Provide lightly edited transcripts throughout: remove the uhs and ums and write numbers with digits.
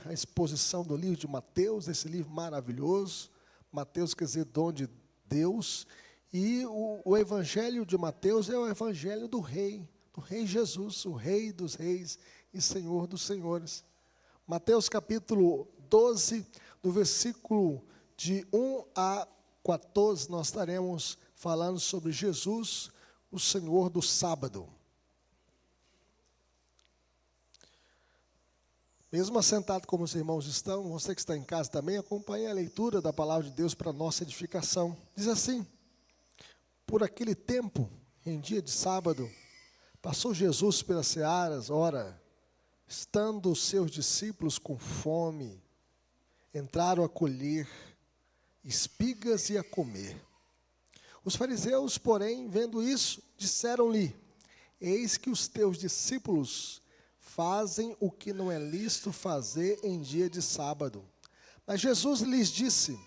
a exposição do livro de Mateus, esse livro maravilhoso. Mateus quer dizer dom de Deus. E o evangelho de Mateus é o evangelho do rei Jesus, o rei dos reis e senhor dos senhores. Mateus capítulo 12, do versículo de 1 a 14, nós estaremos falando sobre Jesus, o Senhor do sábado. Mesmo assentado como os irmãos estão, você que está em casa também, acompanhe a leitura da palavra de Deus para nossa edificação. Diz assim: por aquele tempo, em dia de sábado, passou Jesus pelas searas, ora, estando os seus discípulos com fome, entraram a colher espigas e a comer. Os fariseus, porém, vendo isso, disseram-lhe: eis que os teus discípulos fazem o que não é lícito fazer em dia de sábado. Mas Jesus lhes disse: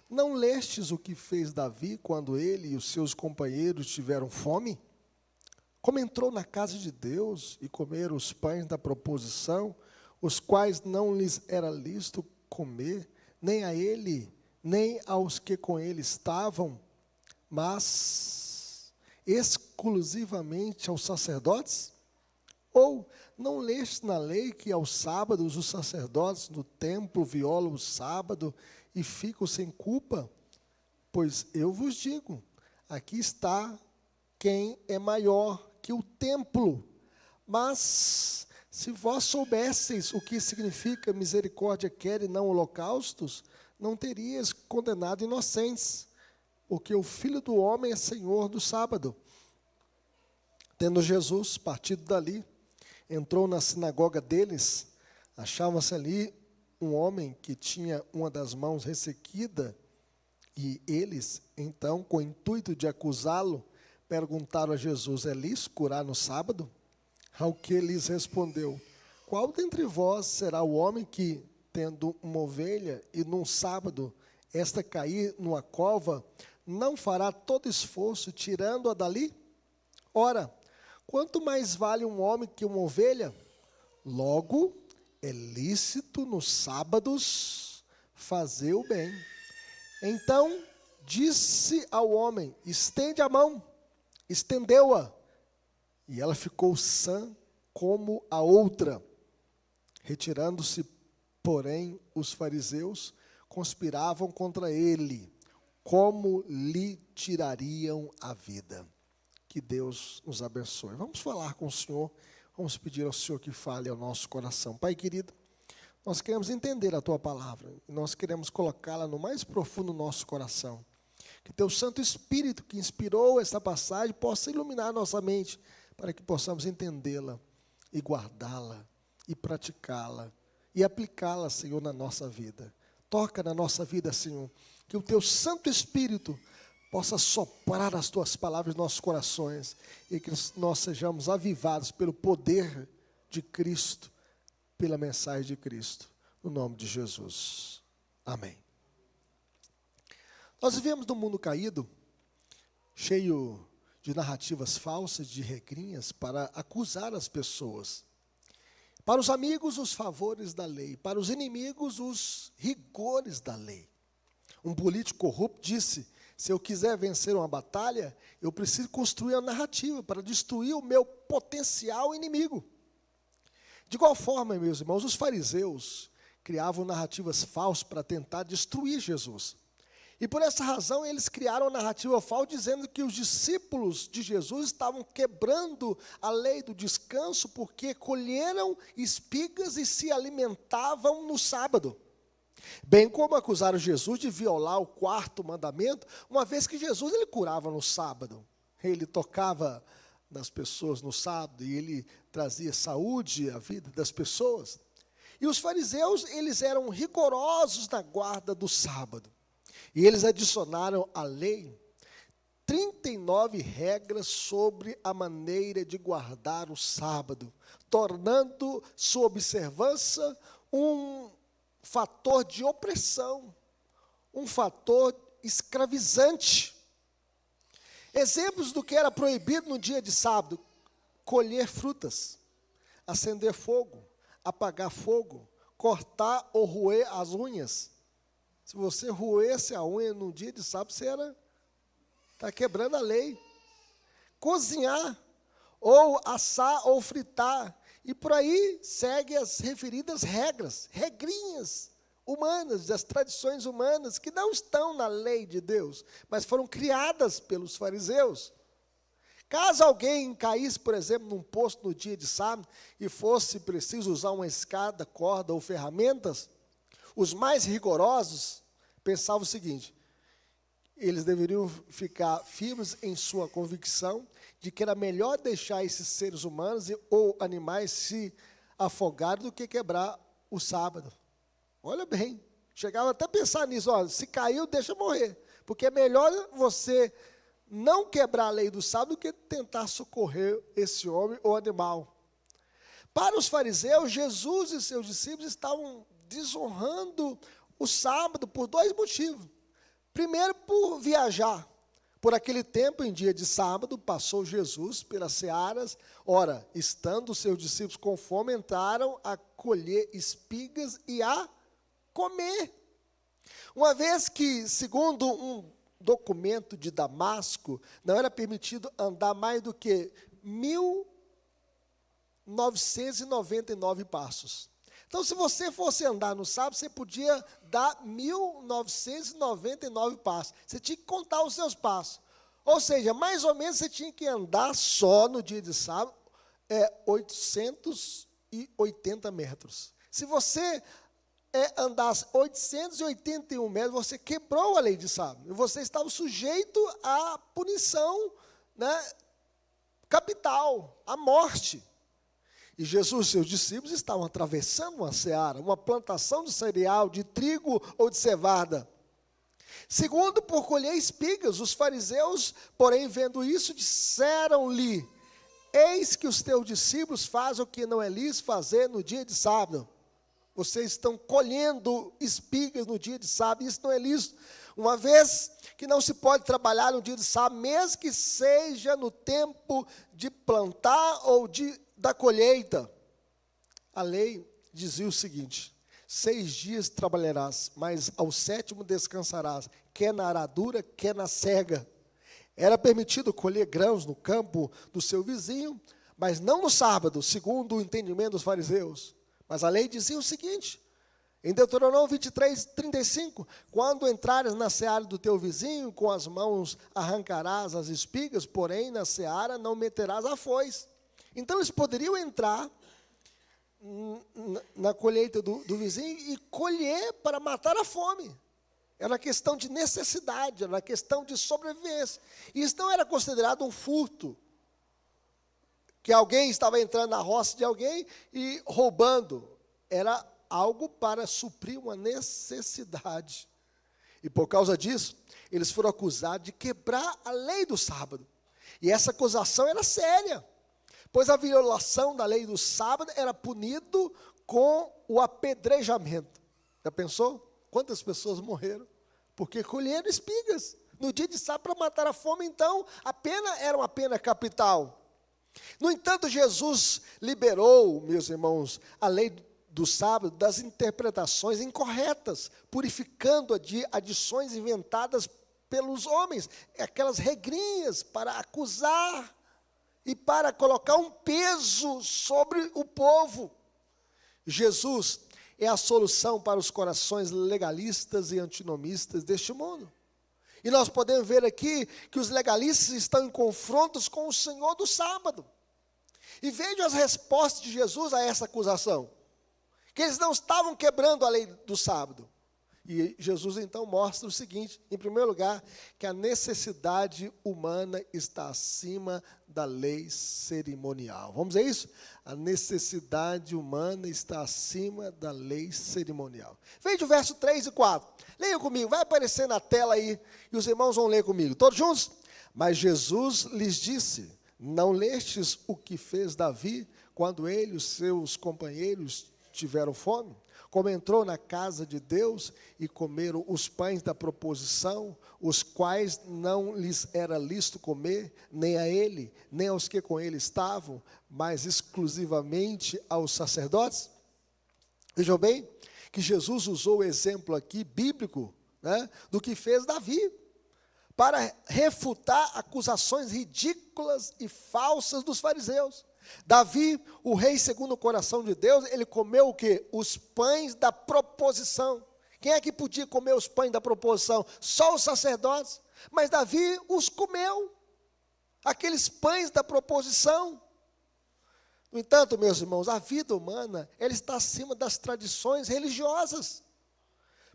não lestes o que fez Davi quando ele e os seus companheiros tiveram fome? Como entrou na casa de Deus e comeram os pães da proposição, os quais não lhes era lícito comer, nem a ele, nem aos que com ele estavam, mas exclusivamente aos sacerdotes? Ou não leste na lei que aos sábados os sacerdotes no templo violam o sábado e ficam sem culpa? Pois eu vos digo, aqui está quem é maior que o templo. Mas se vós soubesseis o que significa misericórdia quer e não holocaustos, não terias condenado inocentes, porque o Filho do Homem é Senhor do sábado. Tendo Jesus partido dali, entrou na sinagoga deles. Achava-se ali um homem que tinha uma das mãos ressequida, e eles, então, com o intuito de acusá-lo, perguntaram a Jesus: é lícito curar no sábado? Ao que lhes respondeu: qual dentre vós será o homem que, tendo uma ovelha, e num sábado esta cair numa cova, não fará todo esforço tirando-a dali? Ora, quanto mais vale um homem que uma ovelha? Logo, é lícito nos sábados fazer o bem. Então disse ao homem: estende a mão. Estendeu-a, e ela ficou sã como a outra. Retirando-se, porém, os fariseus conspiravam contra ele, como lhe tirariam a vida. Que Deus nos abençoe. Vamos falar com o Senhor, vamos pedir ao Senhor que fale ao nosso coração. Pai querido, nós queremos entender a Tua palavra, e nós queremos colocá-la no mais profundo do nosso coração. Que Teu Santo Espírito, que inspirou esta passagem, possa iluminar nossa mente, para que possamos entendê-la, e guardá-la, e praticá-la, e aplicá-la, Senhor, na nossa vida. Toca na nossa vida, Senhor, que o Teu Santo Espírito possa soprar as Tuas palavras nos nossos corações, e que nós sejamos avivados pelo poder de Cristo, pela mensagem de Cristo, no nome de Jesus. Amém. Nós vivemos num mundo caído, cheio de narrativas falsas, de regrinhas, para acusar as pessoas. Para os amigos, os favores da lei. Para os inimigos, os rigores da lei. Um político corrupto disse: se eu quiser vencer uma batalha, eu preciso construir uma narrativa para destruir o meu potencial inimigo. De igual forma, meus irmãos, os fariseus criavam narrativas falsas para tentar destruir Jesus. E por essa razão eles criaram uma narrativa falsa dizendo que os discípulos de Jesus estavam quebrando a lei do descanso porque colheram espigas e se alimentavam no sábado. Bem como acusaram Jesus de violar o quarto mandamento, uma vez que Jesus ele curava no sábado. Ele tocava nas pessoas no sábado e ele trazia saúde à vida das pessoas. E os fariseus, eles eram rigorosos na guarda do sábado. E eles adicionaram à lei 39 regras sobre a maneira de guardar o sábado, tornando sua observância um fator de opressão, um fator escravizante. Exemplos do que era proibido no dia de sábado: colher frutas, acender fogo, apagar fogo, cortar ou roer as unhas. Se você roesse a unha no dia de sábado, você está quebrando a lei. Cozinhar, ou assar, ou fritar. E por aí segue as referidas regras, regrinhas humanas, das tradições humanas, que não estão na lei de Deus, mas foram criadas pelos fariseus. Caso alguém caísse, por exemplo, num poço no dia de sábado, e fosse preciso usar uma escada, corda ou ferramentas, os mais rigorosos pensavam o seguinte: eles deveriam ficar firmes em sua convicção de que era melhor deixar esses seres humanos ou animais se afogarem do que quebrar o sábado. Olha bem, chegava até a pensar nisso: olha, se caiu, deixa morrer, porque é melhor você não quebrar a lei do sábado do que tentar socorrer esse homem ou animal. Para os fariseus, Jesus e seus discípulos estavam desonrando o sábado por dois motivos. Primeiro, por viajar. Por aquele tempo, em dia de sábado, passou Jesus pelas searas. Ora, estando os seus discípulos com fome, entraram a colher espigas e a comer. Uma vez que, segundo um documento de Damasco, não era permitido andar mais do que 1.999 passos. Então, se você fosse andar no sábado, você podia dar 1.999 passos. Você tinha que contar os seus passos. Ou seja, mais ou menos você tinha que andar só no dia de sábado 880 metros. Se você andasse 881 metros, você quebrou a lei de sábado. E você estava sujeito à punição, né, capital, à morte. E Jesus e seus discípulos estavam atravessando uma seara, uma plantação de cereal, de trigo ou de cevada. Segundo, por colher espigas. Os fariseus, porém, vendo isso, disseram-lhe: eis que os teus discípulos fazem o que não é lícito fazer no dia de sábado. Vocês estão colhendo espigas no dia de sábado, isso não é lícito. Uma vez que não se pode trabalhar no dia de sábado, mesmo que seja no tempo de plantar ou da colheita. A lei dizia o seguinte: 6 dias trabalharás, mas ao 7º descansarás, quer na aradura, quer na cega. Era permitido colher grãos no campo do seu vizinho, mas não no sábado, segundo o entendimento dos fariseus. Mas a lei dizia o seguinte, em Deuteronômio 23, 35, quando entrares na seara do teu vizinho, com as mãos arrancarás as espigas, porém na seara não meterás a foice. Então eles poderiam entrar na colheita do vizinho e colher para matar a fome. Era questão de necessidade, era questão de sobrevivência. Isso não era considerado um furto, que alguém estava entrando na roça de alguém e roubando. Era algo para suprir uma necessidade. E por causa disso, eles foram acusados de quebrar a lei do sábado. E essa acusação era séria, pois a violação da lei do sábado era punido com o apedrejamento. Já pensou? Quantas pessoas morreram? Porque colheram espigas no dia de sábado para matar a fome. Então, a pena era uma pena capital. No entanto, Jesus liberou, meus irmãos, a lei do sábado das interpretações incorretas, purificando-a de adições inventadas pelos homens, aquelas regrinhas para acusar e para colocar um peso sobre o povo. Jesus é a solução para os corações legalistas e antinomistas deste mundo. E nós podemos ver aqui que os legalistas estão em confrontos com o Senhor do sábado. E vejam as respostas de Jesus a essa acusação, que eles não estavam quebrando a lei do sábado. E Jesus então mostra o seguinte, em primeiro lugar, que a necessidade humana está acima da lei cerimonial. Vamos ver isso? A necessidade humana está acima da lei cerimonial. Veja o verso 3 e 4. Leia comigo, vai aparecer na tela aí, e os irmãos vão ler comigo. Todos juntos? Mas Jesus lhes disse: não lestes o que fez Davi, quando ele e os seus companheiros tiveram fome? Como entrou na casa de Deus e comeram os pães da proposição, os quais não lhes era lícito comer, nem a ele, nem aos que com ele estavam, mas exclusivamente aos sacerdotes? Vejam bem que Jesus usou o exemplo aqui bíblico, né, do que fez Davi, para refutar acusações ridículas e falsas dos fariseus. Davi, o rei segundo o coração de Deus, ele comeu o quê? Os pães da proposição. Quem é que podia comer os pães da proposição? Só os sacerdotes. Mas Davi os comeu, aqueles pães da proposição. No entanto, meus irmãos, a vida humana, ela está acima das tradições religiosas.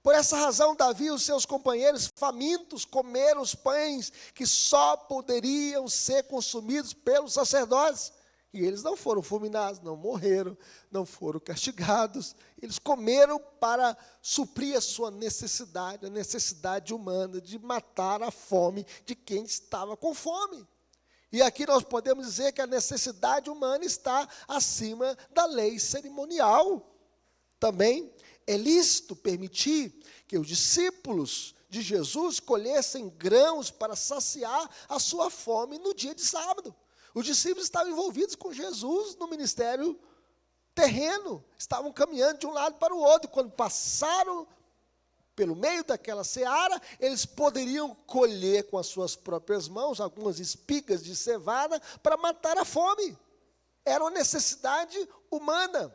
Por essa razão, Davi e os seus companheiros famintos comeram os pães que só poderiam ser consumidos pelos sacerdotes. E eles não foram fulminados, não morreram, não foram castigados. Eles comeram para suprir a sua necessidade, a necessidade humana de matar a fome de quem estava com fome. E aqui nós podemos dizer que a necessidade humana está acima da lei cerimonial. Também é lícito permitir que os discípulos de Jesus colhessem grãos para saciar a sua fome no dia de sábado. Os discípulos estavam envolvidos com Jesus no ministério terreno, estavam caminhando de um lado para o outro, e quando passaram pelo meio daquela seara, eles poderiam colher com as suas próprias mãos algumas espigas de cevada para matar a fome. Era uma necessidade humana.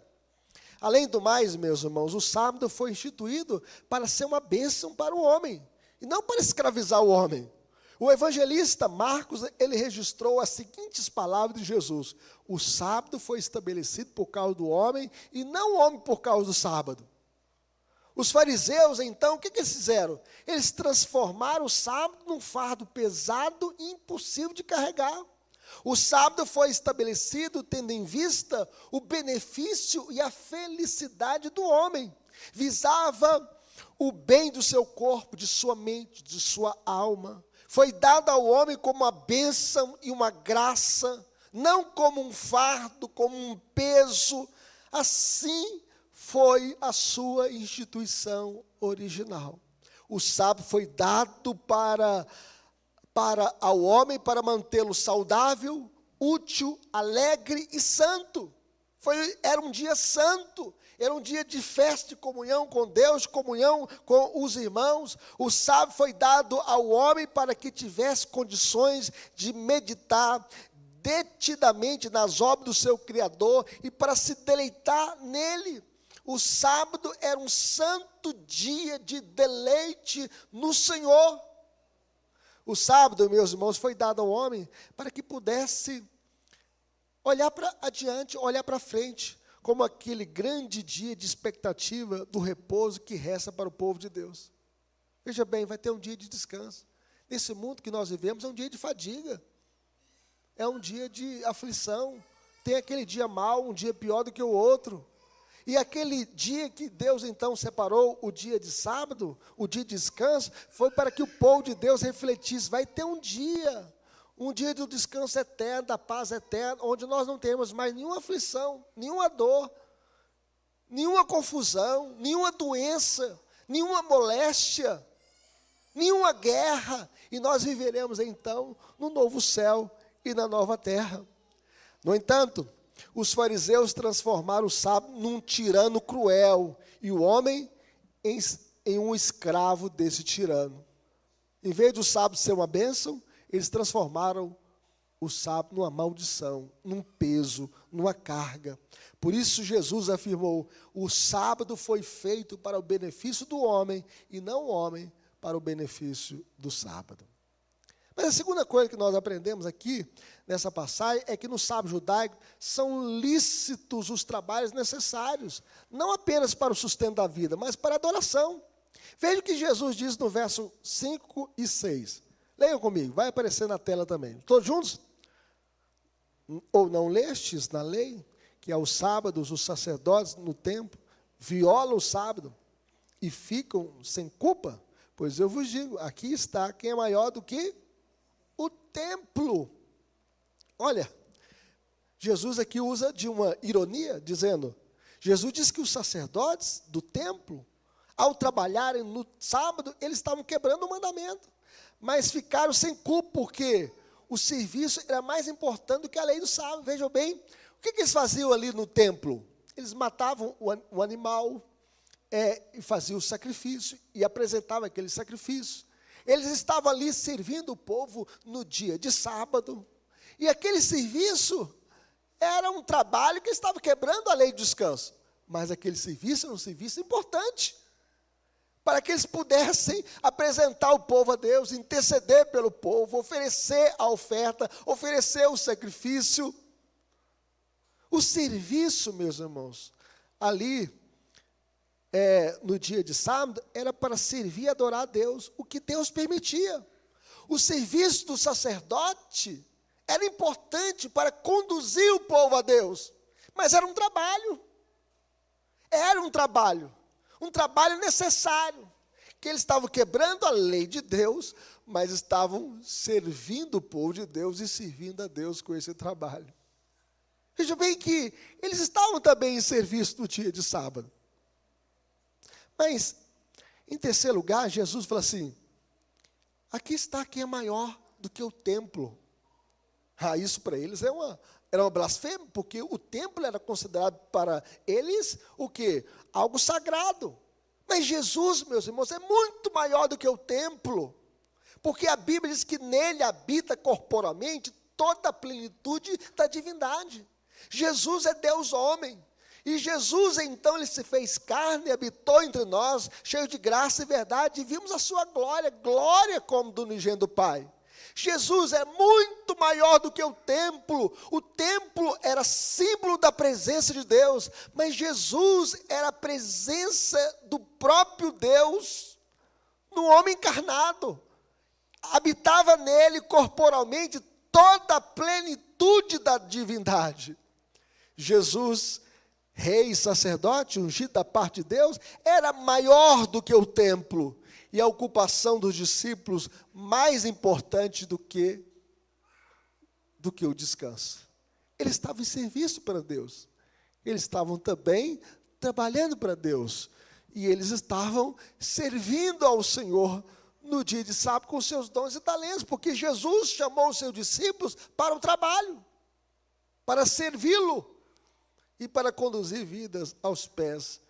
Além do mais, meus irmãos, o sábado foi instituído para ser uma bênção para o homem, e não para escravizar o homem. O evangelista Marcos, ele registrou as seguintes palavras de Jesus: o sábado foi estabelecido por causa do homem, e não o homem por causa do sábado. Os fariseus, então, o que eles fizeram? Eles transformaram o sábado num fardo pesado e impossível de carregar. O sábado foi estabelecido tendo em vista o benefício e a felicidade do homem. Visava o bem do seu corpo, de sua mente, de sua alma. Foi dado ao homem como uma bênção e uma graça, não como um fardo, como um peso. Assim foi a sua instituição original. O sábado foi dado ao homem para mantê-lo saudável, útil, alegre e santo. Era um dia santo, era um dia de festa, de comunhão com Deus, de comunhão com os irmãos. O sábado foi dado ao homem para que tivesse condições de meditar detidamente nas obras do seu Criador e para se deleitar nele. O sábado era um santo dia de deleite no Senhor. O sábado, meus irmãos, foi dado ao homem para que pudesse olhar para adiante, olhar para frente, como aquele grande dia de expectativa do repouso que resta para o povo de Deus. Veja bem, vai ter um dia de descanso. Nesse mundo que nós vivemos, é um dia de fadiga, é um dia de aflição, tem aquele dia mau, um dia pior do que o outro. E aquele dia que Deus então separou, o dia de sábado, o dia de descanso, foi para que o povo de Deus refletisse. Vai ter um dia do descanso eterno, da paz eterna, onde nós não teremos mais nenhuma aflição, nenhuma dor, nenhuma confusão, nenhuma doença, nenhuma moléstia, nenhuma guerra. E nós viveremos então no novo céu e na nova terra. No entanto, os fariseus transformaram o sábado num tirano cruel e o homem em um escravo desse tirano. Em vez do sábado ser uma bênção, eles transformaram o sábado numa maldição, num peso, numa carga. Por isso Jesus afirmou: o sábado foi feito para o benefício do homem e não o homem para o benefício do sábado. Mas a segunda coisa que nós aprendemos aqui, nessa passagem, é que no sábado judaico são lícitos os trabalhos necessários, não apenas para o sustento da vida, mas para a adoração. Veja o que Jesus diz no verso 5 e 6. Leiam comigo, vai aparecer na tela também. Todos juntos? Ou não lestes na lei que aos sábados os sacerdotes no templo violam o sábado e ficam sem culpa? Pois eu vos digo, aqui está quem é maior do que o templo. Olha, Jesus aqui usa de uma ironia, dizendo, Jesus diz que os sacerdotes do templo, ao trabalharem no sábado, eles estavam quebrando o mandamento, mas ficaram sem culpa, porque o serviço era mais importante do que a lei do sábado. Vejam bem, o que eles faziam ali no templo? eles matavam o animal, e faziam o sacrifício, e apresentavam aquele sacrifício. Eles estavam ali servindo o povo no dia de sábado, e aquele serviço era um trabalho que estava quebrando a lei do descanso, mas aquele serviço era um serviço importante, para que eles pudessem apresentar o povo a Deus, interceder pelo povo, oferecer a oferta, oferecer o sacrifício. O serviço, meus irmãos, ali, no dia de sábado, era para servir e adorar a Deus, o que Deus permitia. O serviço do sacerdote era importante para conduzir o povo a Deus, mas era um trabalho necessário, que eles estavam quebrando a lei de Deus, mas estavam servindo o povo de Deus e servindo a Deus com esse trabalho. Veja bem que eles estavam também em serviço no dia de sábado. Mas, em terceiro lugar, Jesus fala assim, aqui está quem é maior do que o templo. Isso para eles era uma blasfêmia, porque o templo era considerado para eles o quê? Algo sagrado. Mas Jesus, meus irmãos, é muito maior do que o templo, porque a Bíblia diz que nele habita corporalmente toda a plenitude da divindade. Jesus é Deus homem, e Jesus então ele se fez carne, habitou entre nós, cheio de graça e verdade, e vimos a sua glória como do unigênito do Pai. Jesus é muito maior do que o templo era símbolo da presença de Deus, mas Jesus era a presença do próprio Deus, no homem encarnado, habitava nele corporalmente toda a plenitude da divindade. Jesus, rei e sacerdote, ungido da parte de Deus, era maior do que o templo, e a ocupação dos discípulos mais importante do que o descanso. Eles estavam em serviço para Deus, eles estavam também trabalhando para Deus, e eles estavam servindo ao Senhor no dia de sábado com seus dons e talentos, porque Jesus chamou os seus discípulos para o trabalho, para servi-lo, e para conduzir vidas aos pés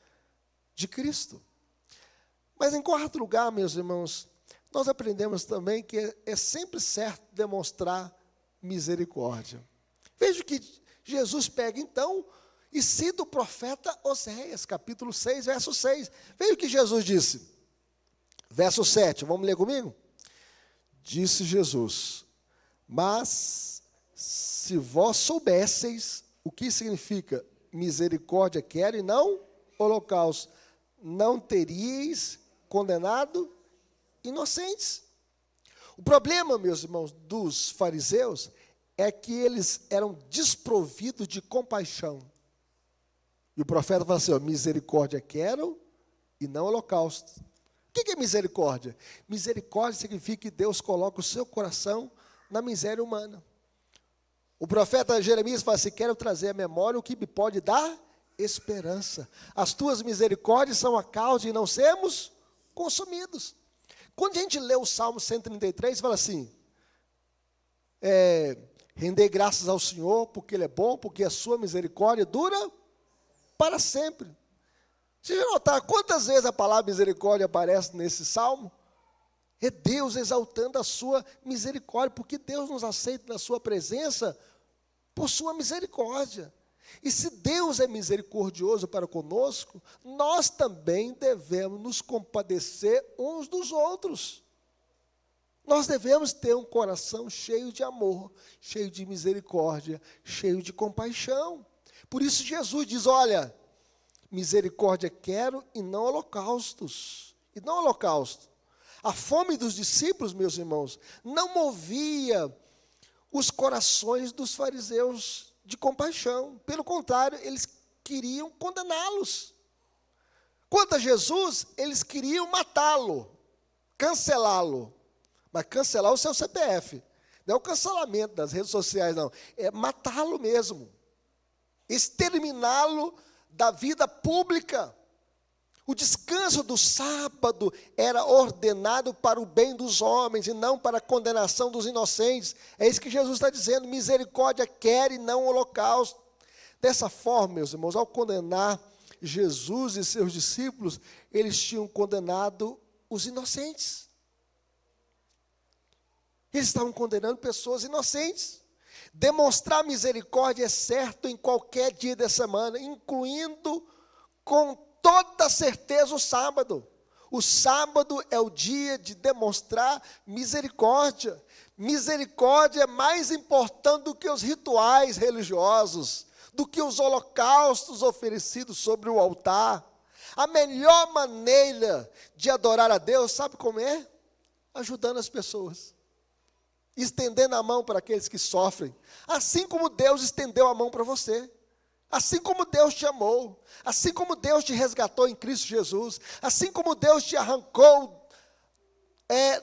de Cristo. Mas em quarto lugar, meus irmãos, nós aprendemos também que é sempre certo demonstrar misericórdia. Veja que Jesus pega então e cita o profeta Oséias, capítulo 6, verso 6. Veja o que Jesus disse. Verso 7, vamos ler comigo? Disse Jesus, mas se vós soubesseis o que significa misericórdia quero e não holocausto, não teríeis condenado inocentes. O problema, meus irmãos, dos fariseus é que eles eram desprovidos de compaixão. E o profeta fala assim, misericórdia quero e não holocausto. O que é misericórdia? Misericórdia significa que Deus coloca o seu coração na miséria humana. O profeta Jeremias fala assim, quero trazer à memória o que me pode dar esperança. As tuas misericórdias são a causa de não sermos consumidos. Quando a gente lê o Salmo 133, fala assim, render graças ao Senhor, porque Ele é bom, porque a sua misericórdia dura para sempre. Você já notaram quantas vezes a palavra misericórdia aparece nesse Salmo? É Deus exaltando a sua misericórdia, porque Deus nos aceita na sua presença por sua misericórdia. E se Deus é misericordioso para conosco, nós também devemos nos compadecer uns dos outros. Nós devemos ter um coração cheio de amor, cheio de misericórdia, cheio de compaixão. Por isso Jesus diz, olha, misericórdia quero e não holocaustos. E não holocausto. A fome dos discípulos, meus irmãos, não movia os corações dos fariseus de compaixão. Pelo contrário, eles queriam condená-los. Quanto a Jesus, eles queriam matá-lo, cancelá-lo. Mas cancelar o seu CPF. Não é o cancelamento das redes sociais, não. É matá-lo mesmo. Exterminá-lo da vida pública. O descanso do sábado era ordenado para o bem dos homens e não para a condenação dos inocentes. É isso que Jesus está dizendo, misericórdia quer e não holocausto. Dessa forma, meus irmãos, ao condenar Jesus e seus discípulos, eles tinham condenado os inocentes. Eles estavam condenando pessoas inocentes. Demonstrar misericórdia é certo em qualquer dia da semana, incluindo com toda certeza o sábado. O sábado é o dia de demonstrar misericórdia. Misericórdia é mais importante do que os rituais religiosos, do que os holocaustos oferecidos sobre o altar. A melhor maneira de adorar a Deus, sabe como é? Ajudando as pessoas. Estendendo a mão para aqueles que sofrem. Assim como Deus estendeu a mão para você. Assim como Deus te amou, assim como Deus te resgatou em Cristo Jesus, assim como Deus te arrancou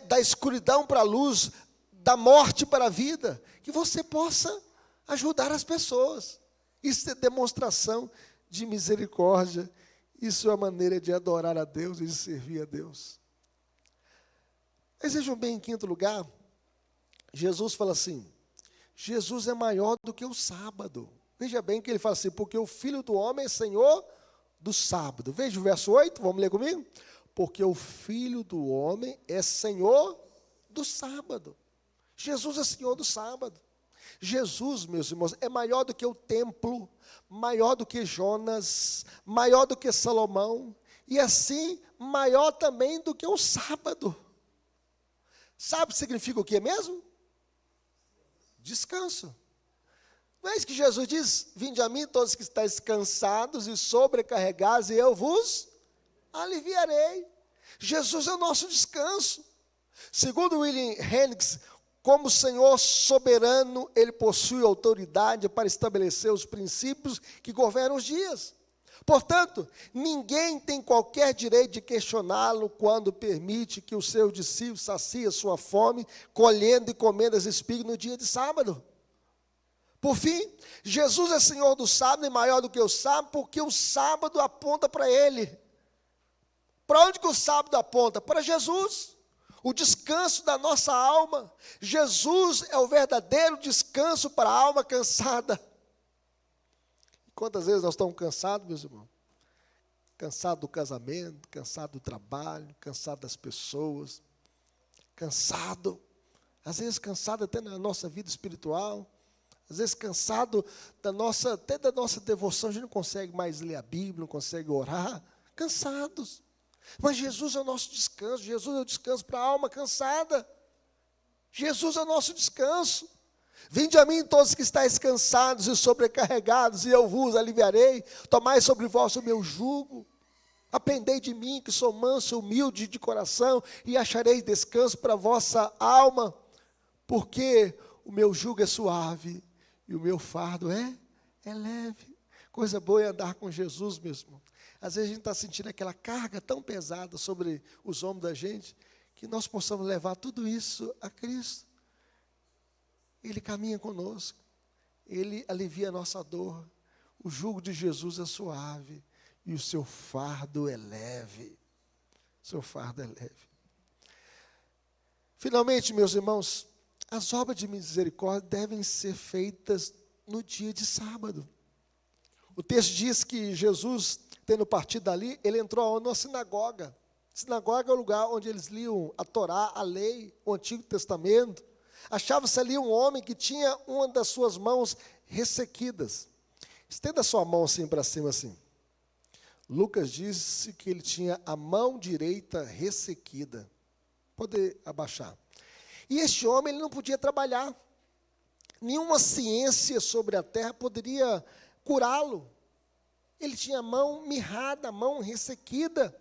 da escuridão para a luz, da morte para a vida, que você possa ajudar as pessoas. Isso é demonstração de misericórdia, isso é a maneira de adorar a Deus e de servir a Deus. Mas vejam bem, em quinto lugar, Jesus fala assim, Jesus é maior do que o sábado. Veja bem que ele fala assim, porque o Filho do Homem é Senhor do sábado. Veja o verso 8, vamos ler comigo? Porque o Filho do Homem é Senhor do sábado. Jesus é Senhor do sábado. Jesus, meus irmãos, é maior do que o templo, maior do que Jonas, maior do que Salomão, e assim, maior também do que o sábado. Sabe o que significa o que mesmo? Descanso. Não é isso que Jesus diz? Vinde a mim todos que estáis cansados e sobrecarregados, e eu vos aliviarei. Jesus é o nosso descanso. Segundo William Hendricks, como Senhor soberano, Ele possui autoridade para estabelecer os princípios que governam os dias. Portanto, ninguém tem qualquer direito de questioná-lo quando permite que o seu discípulo sacie sua fome, colhendo e comendo as espigas no dia de sábado. Por fim, Jesus é Senhor do sábado e maior do que o sábado, porque o sábado aponta para Ele. Para onde que o sábado aponta? Para Jesus, o descanso da nossa alma. Jesus é o verdadeiro descanso para a alma cansada. Quantas vezes nós estamos cansados, meus irmãos? Cansado do casamento, cansado do trabalho, cansado das pessoas, cansado, às vezes cansado até na nossa vida espiritual, às vezes cansado até da nossa devoção, a gente não consegue mais ler a Bíblia, não consegue orar, cansados. Mas Jesus é o nosso descanso, Jesus é o descanso para a alma cansada. Jesus é o nosso descanso. Vinde a mim todos que estáis cansados e sobrecarregados, e eu vos aliviarei. Tomai sobre vós o meu jugo. Aprendei de mim, que sou manso e humilde de coração, e achareis descanso para a vossa alma, porque o meu jugo é suave e o meu fardo é leve. Coisa boa é andar com Jesus, meu irmão. Às vezes a gente está sentindo aquela carga tão pesada sobre os ombros da gente, que nós possamos levar tudo isso a Cristo. Ele caminha conosco, Ele alivia a nossa dor. O jugo de Jesus é suave e o seu fardo é leve. O seu fardo é leve. Finalmente, meus irmãos, as obras de misericórdia devem ser feitas no dia de sábado. O texto diz que Jesus, tendo partido dali, ele entrou na sinagoga. Sinagoga é o lugar onde eles liam a Torá, a lei, o Antigo Testamento. Achava-se ali um homem que tinha uma das suas mãos ressequidas. Estenda a sua mão assim para cima, assim. Lucas disse que ele tinha a mão direita ressequida. Pode abaixar. E este homem, ele não podia trabalhar. Nenhuma ciência sobre a terra poderia curá-lo. Ele tinha a mão mirrada, a mão ressequida.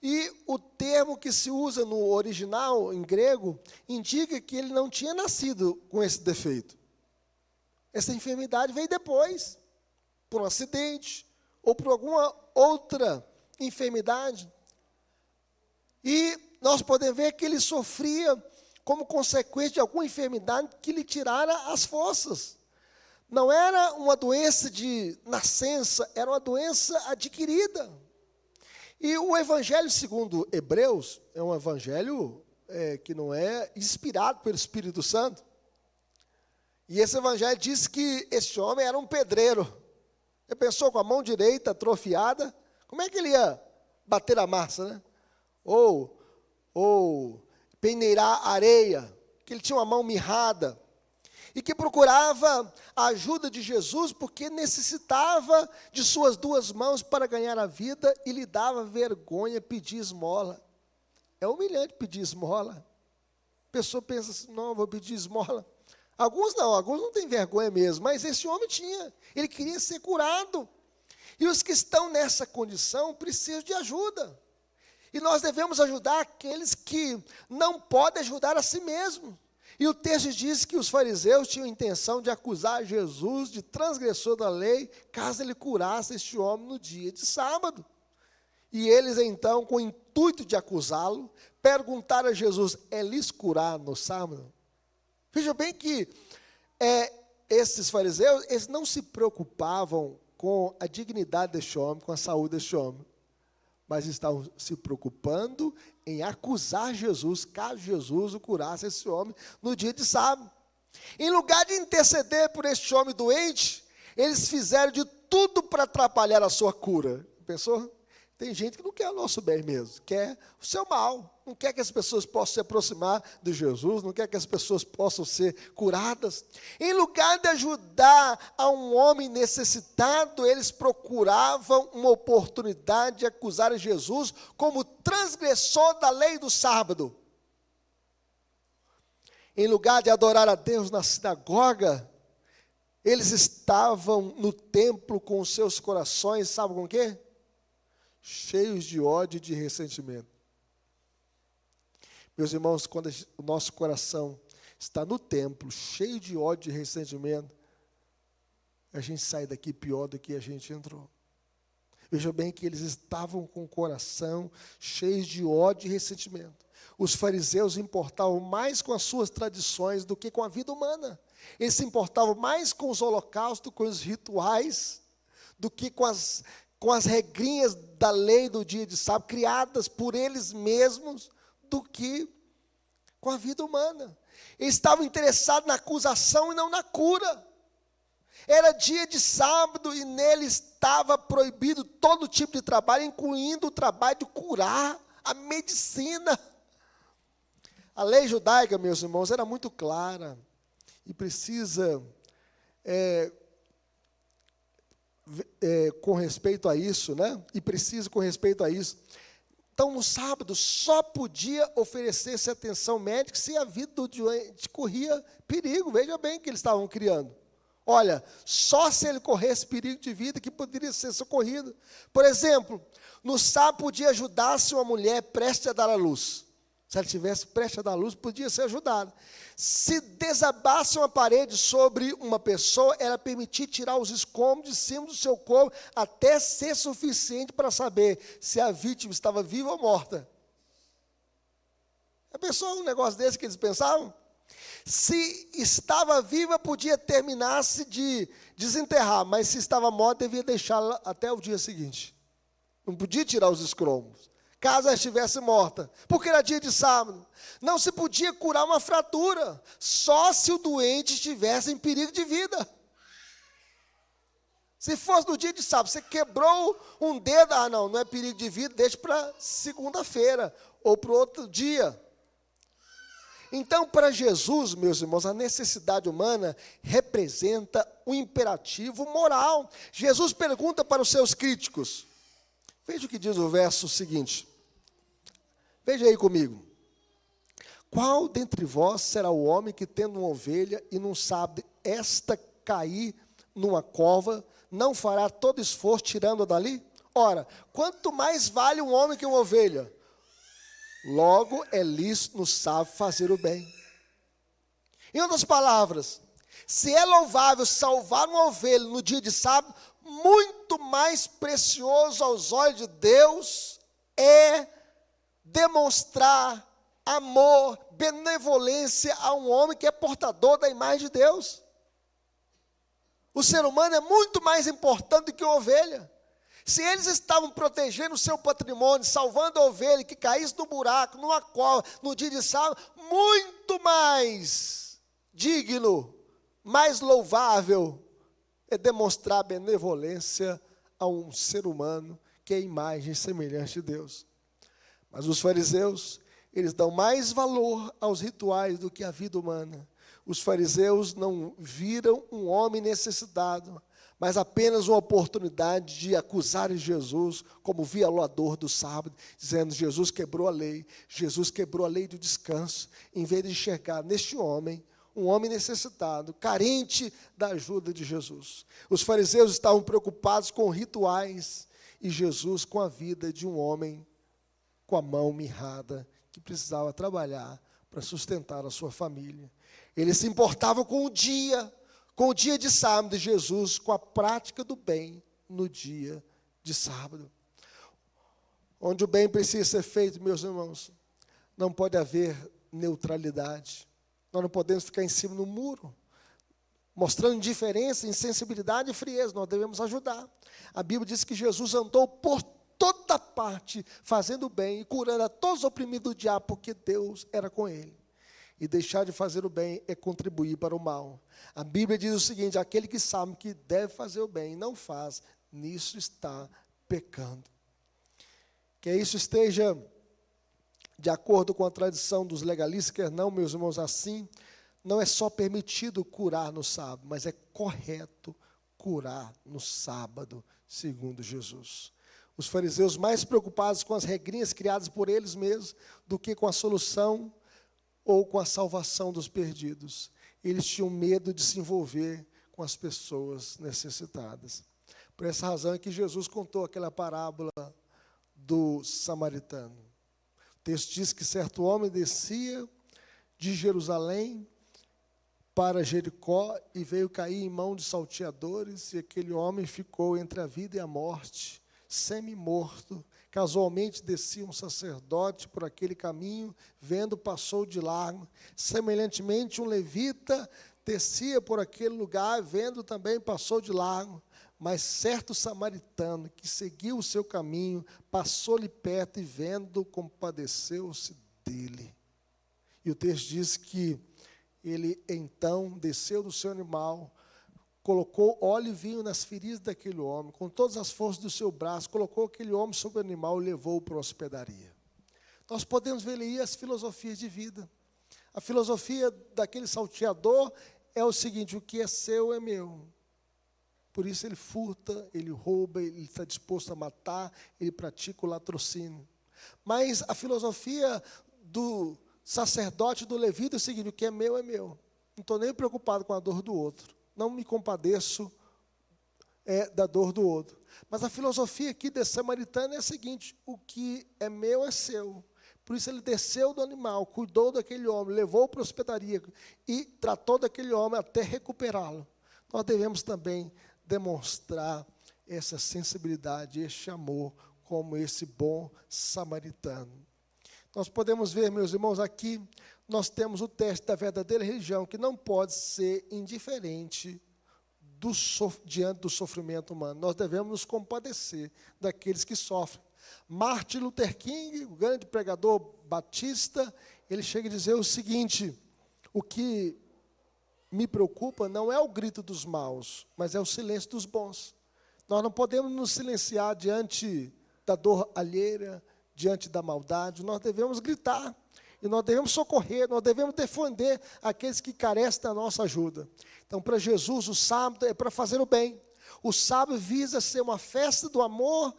E o termo que se usa no original, em grego, indica que ele não tinha nascido com esse defeito. Essa enfermidade veio depois, por um acidente, ou por alguma outra enfermidade. E nós podemos ver que ele sofria como consequência de alguma enfermidade que lhe tirara as forças. Não era uma doença de nascença, era uma doença adquirida. E o Evangelho segundo Hebreus é um evangelho que não é inspirado pelo Espírito Santo. E esse evangelho diz que esse homem era um pedreiro. Ele pensou com a mão direita atrofiada, como é que ele ia bater a massa, né? Ou peneirar areia, que ele tinha uma mão mirrada, e que procurava a ajuda de Jesus porque necessitava de suas duas mãos para ganhar a vida e lhe dava vergonha pedir esmola. É humilhante pedir esmola. A pessoa pensa assim, não, eu vou pedir esmola. Alguns não têm vergonha mesmo, mas esse homem tinha, ele queria ser curado. E os que estão nessa condição precisam de ajuda. E nós devemos ajudar aqueles que não podem ajudar a si mesmos. E o texto diz que os fariseus tinham a intenção de acusar Jesus de transgressor da lei, caso ele curasse este homem no dia de sábado. E eles então, com o intuito de acusá-lo, perguntaram a Jesus, é lhes curar no sábado? Veja bem que esses fariseus, eles não se preocupavam com a dignidade deste homem, com a saúde deste homem, mas estavam se preocupando em acusar Jesus, caso Jesus o curasse esse homem no dia de sábado. Em lugar de interceder por este homem doente, eles fizeram de tudo para atrapalhar a sua cura. Pensou? Tem gente que não quer o nosso bem mesmo, quer o seu mal, não quer que as pessoas possam se aproximar de Jesus, não quer que as pessoas possam ser curadas. Em lugar de ajudar a um homem necessitado, eles procuravam uma oportunidade de acusar Jesus como transgressor da lei do sábado. Em lugar de adorar a Deus na sinagoga, eles estavam no templo com os seus corações, sabe com o quê? Cheios de ódio e de ressentimento. Meus irmãos, quando o nosso coração está no templo, cheio de ódio e ressentimento, a gente sai daqui pior do que a gente entrou. Veja bem que eles estavam com o coração cheio de ódio e ressentimento. Os fariseus importavam mais com as suas tradições do que com a vida humana. Eles se importavam mais com os holocaustos, com os rituais, do que com as regrinhas da lei do dia de sábado, criadas por eles mesmos, do que com a vida humana. Eles estavam interessados na acusação e não na cura. Era dia de sábado e nele estava proibido todo tipo de trabalho, incluindo o trabalho de curar, a medicina. A lei judaica, meus irmãos, era muito clara e precisa... com respeito a isso, né? E preciso com respeito a isso. Então, no sábado, só podia oferecer-se atenção médica se a vida do doente corria perigo. Veja bem que eles estavam criando. Olha, só se ele corresse perigo de vida que poderia ser socorrido. Por exemplo, no sábado podia ajudar-se uma mulher prestes a dar à luz. Se ela estivesse prestes a dar à luz, podia ser ajudada. Se desabasse uma parede sobre uma pessoa, era permitir tirar os escombros de cima do seu corpo até ser suficiente para saber se a vítima estava viva ou morta. A pessoa, um negócio desse que eles pensavam? Se estava viva, podia terminar-se de desenterrar, mas se estava morta, devia deixá-la até o dia seguinte. Não podia tirar os escombros, caso ela estivesse morta, porque era dia de sábado. Não se podia curar uma fratura, só se o doente estivesse em perigo de vida. Se fosse no dia de sábado, você quebrou um dedo, não é perigo de vida, deixa para segunda-feira, ou para o outro dia. Então, para Jesus, meus irmãos, a necessidade humana representa um imperativo moral. Jesus pergunta para os seus críticos. Veja o que diz o verso seguinte. Veja aí comigo. Qual dentre vós será o homem que, tendo uma ovelha e não sabe esta cair numa cova, não fará todo esforço tirando-a dali? Ora, quanto mais vale um homem que uma ovelha? Logo é lícito no sábado fazer o bem. Em outras palavras, se é louvável salvar uma ovelha no dia de sábado, muito mais precioso aos olhos de Deus é demonstrar amor, benevolência a um homem que é portador da imagem de Deus. O ser humano é muito mais importante do que uma ovelha. Se eles estavam protegendo o seu patrimônio, salvando a ovelha que caísse no buraco, numa cova, no dia de sábado, muito mais digno, mais louvável é demonstrar benevolência a um ser humano que é a imagem e semelhança de Deus. Mas os fariseus, eles dão mais valor aos rituais do que à vida humana. Os fariseus não viram um homem necessitado, mas apenas uma oportunidade de acusarem Jesus como violador do sábado, dizendo: Jesus quebrou a lei do descanso, em vez de enxergar neste homem um homem necessitado, carente da ajuda de Jesus. Os fariseus estavam preocupados com rituais e Jesus com a vida de um homem com a mão mirrada, que precisava trabalhar para sustentar a sua família. Eles se importavam com o dia de sábado de Jesus, com a prática do bem no dia de sábado. Onde o bem precisa ser feito, meus irmãos, não pode haver neutralidade. Nós não podemos ficar em cima do muro, mostrando indiferença, insensibilidade e frieza. Nós devemos ajudar. A Bíblia diz que Jesus andou por toda parte, fazendo o bem e curando a todos os oprimidos do diabo, porque Deus era com ele. E deixar de fazer o bem é contribuir para o mal. A Bíblia diz o seguinte: aquele que sabe que deve fazer o bem e não faz, nisso está pecando. Que isso esteja de acordo com a tradição dos legalistas, quer não, meus irmãos, assim, não é só permitido curar no sábado, mas é correto curar no sábado, segundo Jesus. Os fariseus mais preocupados com as regrinhas criadas por eles mesmos do que com a solução ou com a salvação dos perdidos. Eles tinham medo de se envolver com as pessoas necessitadas. Por essa razão é que Jesus contou aquela parábola do samaritano. O texto diz que certo homem descia de Jerusalém para Jericó e veio cair em mão de salteadores, e aquele homem ficou entre a vida e a morte, semi-morto. Casualmente descia um sacerdote por aquele caminho, vendo, passou de largo. Semelhantemente, um levita descia por aquele lugar, vendo, também passou de largo. Mas certo samaritano, que seguiu o seu caminho, passou-lhe perto e, vendo, compadeceu-se dele. E o texto diz que ele, então, desceu do seu animal, colocou óleo e vinho nas feridas daquele homem, com todas as forças do seu braço, colocou aquele homem sobre o animal e levou-o para a hospedaria. Nós podemos ver aí as filosofias de vida. A filosofia daquele salteador é o seguinte: o que é seu é meu. Por isso ele furta, ele rouba, ele está disposto a matar, ele pratica o latrocínio. Mas a filosofia do sacerdote, do levita, é o seguinte: o que é meu é meu. Não estou nem preocupado com a dor do outro. Não me compadeço da dor do outro. Mas a filosofia aqui desse samaritano é a seguinte: o que é meu é seu. Por isso ele desceu do animal, cuidou daquele homem, levou para a hospedaria e tratou daquele homem até recuperá-lo. Nós devemos também demonstrar essa sensibilidade, esse amor, como esse bom samaritano. Nós podemos ver, meus irmãos, aqui nós temos o teste da verdadeira religião, que não pode ser indiferente diante do sofrimento humano. Nós devemos nos compadecer daqueles que sofrem. Martin Luther King, o grande pregador batista, ele chega a dizer o seguinte: o que me preocupa não é o grito dos maus, mas é o silêncio dos bons. Nós não podemos nos silenciar diante da dor alheia, diante da maldade. Nós devemos gritar, e nós devemos socorrer, nós devemos defender aqueles que carecem da nossa ajuda. Então, para Jesus, o sábado é para fazer o bem. O sábado visa ser uma festa do amor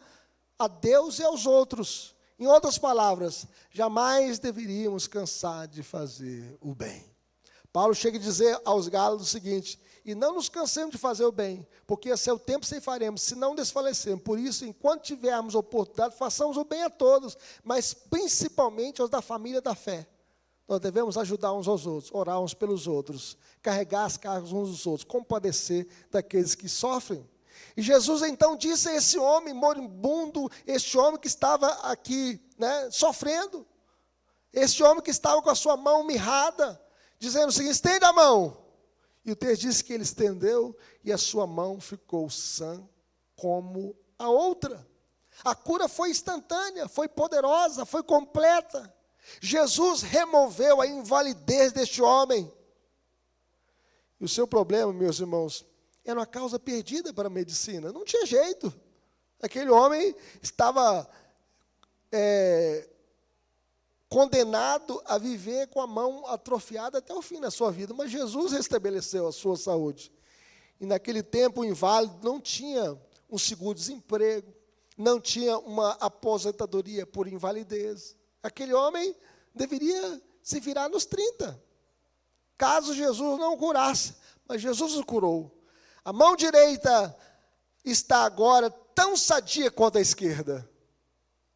a Deus e aos outros. Em outras palavras, jamais deveríamos cansar de fazer o bem. Paulo chega a dizer aos Gálatas o seguinte: e não nos cansemos de fazer o bem, porque a seu tempo ceifaremos, se não desfalecemos. Por isso, enquanto tivermos oportunidade, façamos o bem a todos, mas principalmente aos da família da fé. Nós devemos ajudar uns aos outros, orar uns pelos outros, carregar as cargas uns dos outros, compadecer daqueles que sofrem. E Jesus então disse a esse homem moribundo, este homem que estava aqui, sofrendo, este homem que estava com a sua mão mirrada, dizendo o seguinte: estende a mão. E o texto diz que ele estendeu e a sua mão ficou sã como a outra. A cura foi instantânea, foi poderosa, foi completa. Jesus removeu a invalidez deste homem. E o seu problema, meus irmãos, era uma causa perdida para a medicina. Não tinha jeito. Aquele homem estava condenado a viver com a mão atrofiada até o fim da sua vida. Mas Jesus restabeleceu a sua saúde. E naquele tempo o inválido não tinha um seguro-desemprego, não tinha uma aposentadoria por invalidez. Aquele homem deveria se virar nos 30, caso Jesus não o curasse. Mas Jesus o curou. A mão direita está agora tão sadia quanto a esquerda.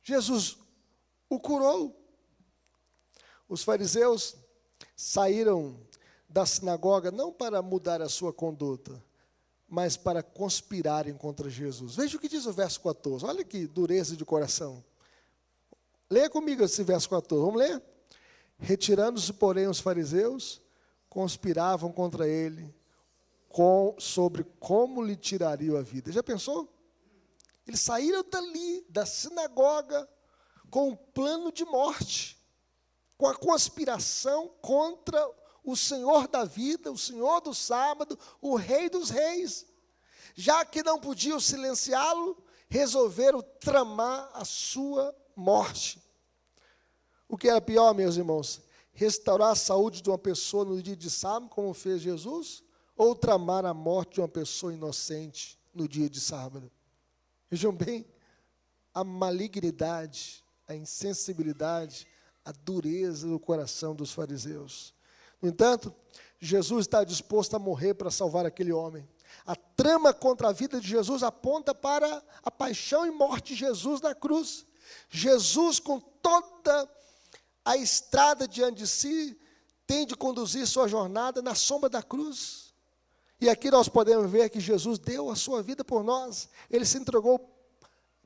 Jesus o curou. Os fariseus saíram da sinagoga não para mudar a sua conduta, mas para conspirarem contra Jesus. Veja o que diz o verso 14. Olha que dureza de coração. Leia comigo esse verso 14. Vamos ler? Retirando-se, porém, os fariseus, conspiravam contra ele sobre como lhe tirariam a vida. Já pensou? Eles saíram dali, da sinagoga, com um plano de morte, com a conspiração contra o Senhor da vida, o Senhor do sábado, o Rei dos reis. Já que não podiam silenciá-lo, resolveram tramar a sua morte. O que era pior, meus irmãos? Restaurar a saúde de uma pessoa no dia de sábado, como fez Jesus, ou tramar a morte de uma pessoa inocente no dia de sábado? Vejam bem, a malignidade, a insensibilidade, a dureza do coração dos fariseus. No entanto, Jesus está disposto a morrer para salvar aquele homem. A trama contra a vida de Jesus aponta para a paixão e morte de Jesus na cruz. Jesus, com toda a estrada diante de si, tem de conduzir sua jornada na sombra da cruz. E aqui nós podemos ver que Jesus deu a sua vida por nós. Ele se entregou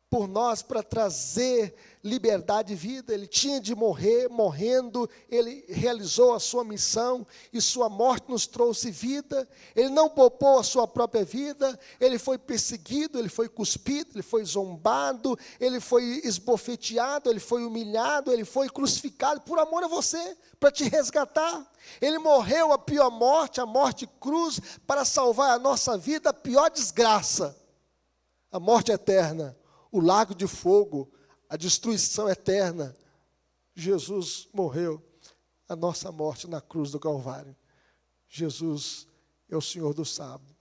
por nós para trazer liberdade e vida. Ele tinha de morrer, morrendo, ele realizou a sua missão, e sua morte nos trouxe vida. Ele não poupou a sua própria vida, ele foi perseguido, ele foi cuspido, ele foi zombado, ele foi esbofeteado, ele foi humilhado, ele foi crucificado por amor a você, para te resgatar. Ele morreu a pior morte, a morte cruz, para salvar a nossa vida, a pior desgraça, a morte eterna, o lago de fogo, a destruição eterna. Jesus morreu a nossa morte na cruz do Calvário. Jesus é o Senhor do sábado,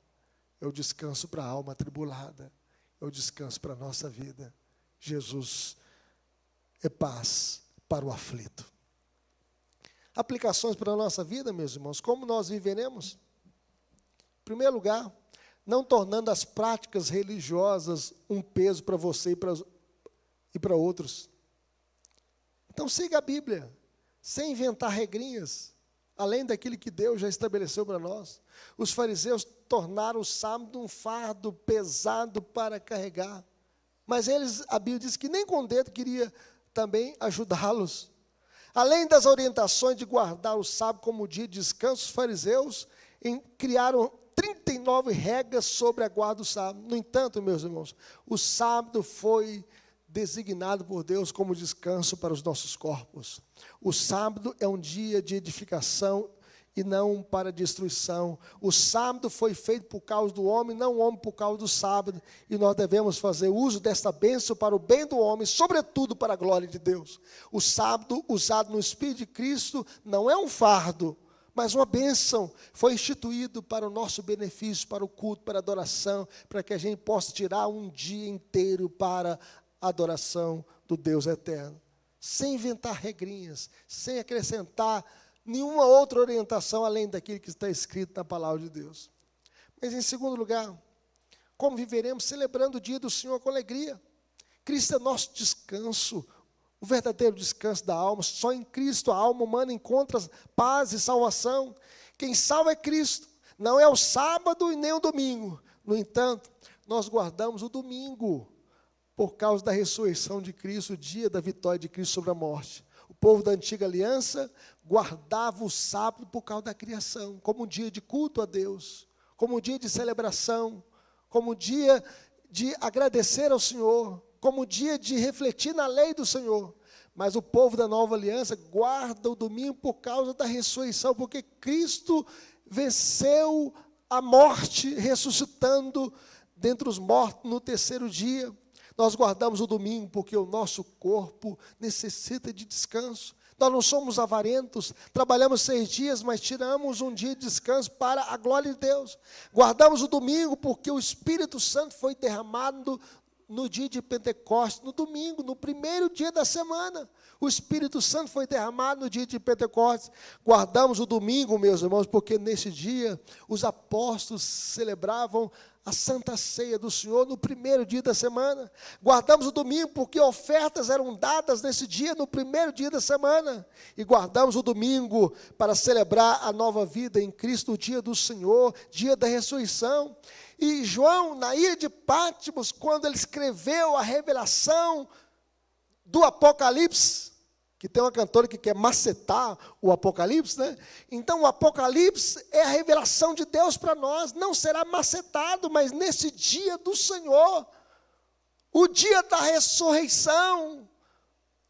é o descanso para a alma atribulada, é o descanso para a nossa vida. Jesus é paz para o aflito. Aplicações para a nossa vida, meus irmãos, como nós viveremos? Em primeiro lugar, não tornando as práticas religiosas um peso para você e para outros. Então siga a Bíblia, sem inventar regrinhas, além daquilo que Deus já estabeleceu para nós. Os fariseus tornaram o sábado um fardo pesado para carregar, mas a Bíblia diz que nem com dedo queria também ajudá-los. Além das orientações de guardar o sábado como dia de descanso, os fariseus criaram 39 regras sobre a guarda do sábado. No entanto, meus irmãos, o sábado foi designado por Deus como descanso para os nossos corpos. O sábado é um dia de edificação e não para destruição. O sábado foi feito por causa do homem, não o homem por causa do sábado. E nós devemos fazer uso desta bênção para o bem do homem, sobretudo para a glória de Deus. O sábado, usado no Espírito de Cristo, não é um fardo, mas uma bênção. Foi instituído para o nosso benefício, para o culto, para a adoração, para que a gente possa tirar um dia inteiro para a adoração do Deus eterno. Sem inventar regrinhas, sem acrescentar nenhuma outra orientação além daquilo que está escrito na palavra de Deus. Mas em segundo lugar, como viveremos? Celebrando o dia do Senhor com alegria. Cristo é nosso descanso, o verdadeiro descanso da alma. Só em Cristo a alma humana encontra paz e salvação. Quem salva é Cristo, não é o sábado e nem o domingo. No entanto, nós guardamos o domingo por causa da ressurreição de Cristo, o dia da vitória de Cristo sobre a morte. O povo da antiga aliança guardava o sábado por causa da criação, como um dia de culto a Deus, como um dia de celebração, como um dia de agradecer ao Senhor, como um dia de refletir na lei do Senhor. Mas o povo da nova aliança guarda o domingo por causa da ressurreição, porque Cristo venceu a morte, ressuscitando dentre os mortos no terceiro dia. Nós guardamos o domingo porque o nosso corpo necessita de descanso. Nós não somos avarentos, trabalhamos 6 dias, mas tiramos um dia de descanso para a glória de Deus. Guardamos o domingo porque o Espírito Santo foi derramado no dia de Pentecostes, no domingo, no primeiro dia da semana. O Espírito Santo foi derramado no dia de Pentecostes. Guardamos o domingo, meus irmãos, porque nesse dia os apóstolos celebravam a Santa Ceia do Senhor no primeiro dia da semana. Guardamos o domingo porque ofertas eram dadas nesse dia, no primeiro dia da semana. E guardamos o domingo para celebrar a nova vida em Cristo, o dia do Senhor, dia da ressurreição. E João, na ilha de Patmos, quando ele escreveu a revelação do Apocalipse, que tem uma cantora que quer macetar o Apocalipse, né? Então o Apocalipse é a revelação de Deus para nós, não será macetado, mas nesse dia do Senhor, o dia da ressurreição,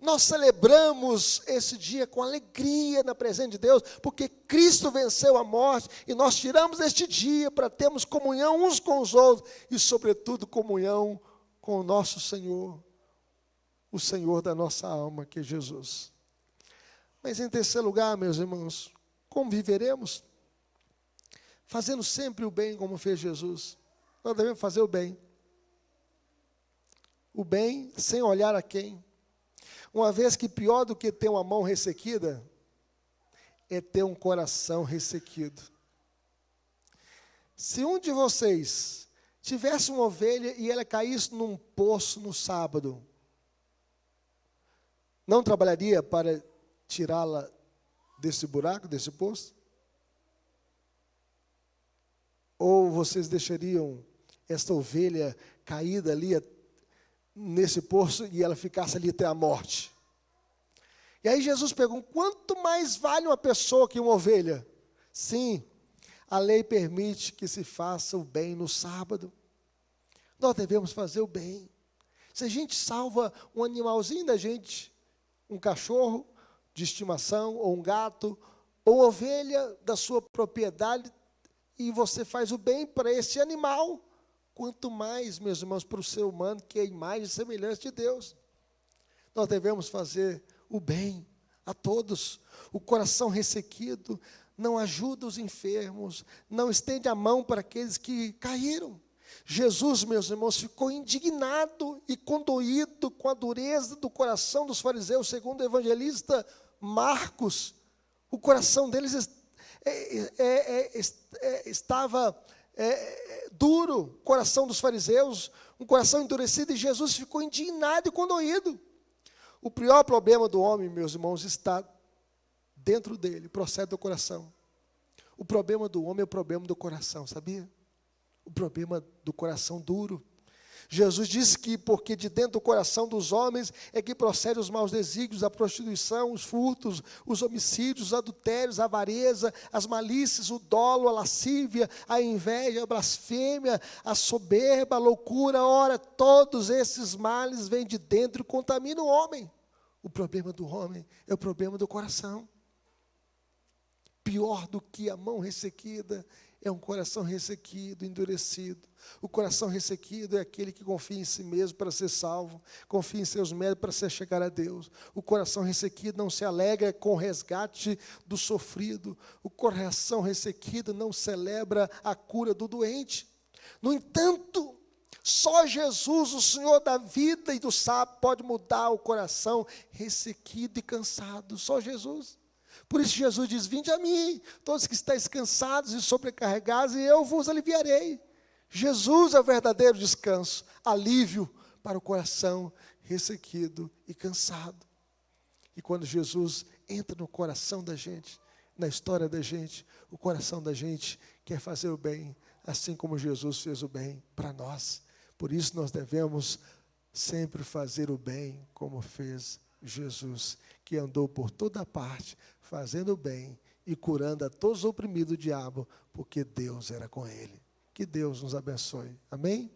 nós celebramos esse dia com alegria na presença de Deus, porque Cristo venceu a morte, e nós tiramos este dia para termos comunhão uns com os outros, e sobretudo comunhão com o nosso Senhor, o Senhor da nossa alma, que é Jesus. Mas em terceiro lugar, meus irmãos, como viveremos? Fazendo sempre o bem como fez Jesus. Nós devemos fazer o bem. O bem sem olhar a quem. Uma vez que pior do que ter uma mão ressequida, é ter um coração ressequido. Se um de vocês tivesse uma ovelha e ela caísse num poço no sábado, não trabalharia para tirá-la desse buraco, desse poço? Ou vocês deixariam esta ovelha caída ali nesse poço e ela ficasse ali até a morte? E aí Jesus pergunta: quanto mais vale uma pessoa que uma ovelha? Sim, a lei permite que se faça o bem no sábado. Nós devemos fazer o bem. Se a gente salva um animalzinho da gente, um cachorro de estimação, ou um gato, ou ovelha da sua propriedade, e você faz o bem para esse animal, quanto mais, meus irmãos, para o ser humano, que é a imagem e semelhança de Deus. Nós devemos fazer o bem a todos. O coração ressequido não ajuda os enfermos, não estende a mão para aqueles que caíram. Jesus, meus irmãos, ficou indignado e condoído com a dureza do coração dos fariseus, segundo o evangelista Marcos. O coração deles estava duro, o coração dos fariseus, um coração endurecido, e Jesus ficou indignado e condoído. O pior problema do homem, meus irmãos, está dentro dele, procede do coração. O problema do homem é o problema do coração, sabia? O problema do coração duro. Jesus disse que porque de dentro do coração dos homens é que procedem os maus desígnios, a prostituição, os furtos, os homicídios, os adultérios, a avareza, as malícias, o dolo, a lascívia, a inveja, a blasfêmia, a soberba, a loucura. Ora, todos esses males vêm de dentro e contaminam o homem. O problema do homem é o problema do coração. Pior do que a mão ressequida é um coração ressequido, endurecido. O coração ressequido é aquele que confia em si mesmo para ser salvo, confia em seus méritos para se chegar a Deus. O coração ressequido não se alegra com o resgate do sofrido. O coração ressequido não celebra a cura do doente. No entanto, só Jesus, o Senhor da vida e do sábado, pode mudar o coração ressequido e cansado. Só Jesus. Por isso Jesus diz: vinde a mim, todos que estáis cansados e sobrecarregados, e eu vos aliviarei. Jesus é o verdadeiro descanso, alívio para o coração ressequido e cansado. E quando Jesus entra no coração da gente, na história da gente, o coração da gente quer fazer o bem, assim como Jesus fez o bem para nós. Por isso nós devemos sempre fazer o bem como fez Jesus, que andou por toda parte, fazendo o bem e curando a todos os oprimidos do diabo, porque Deus era com ele. Que Deus nos abençoe. Amém?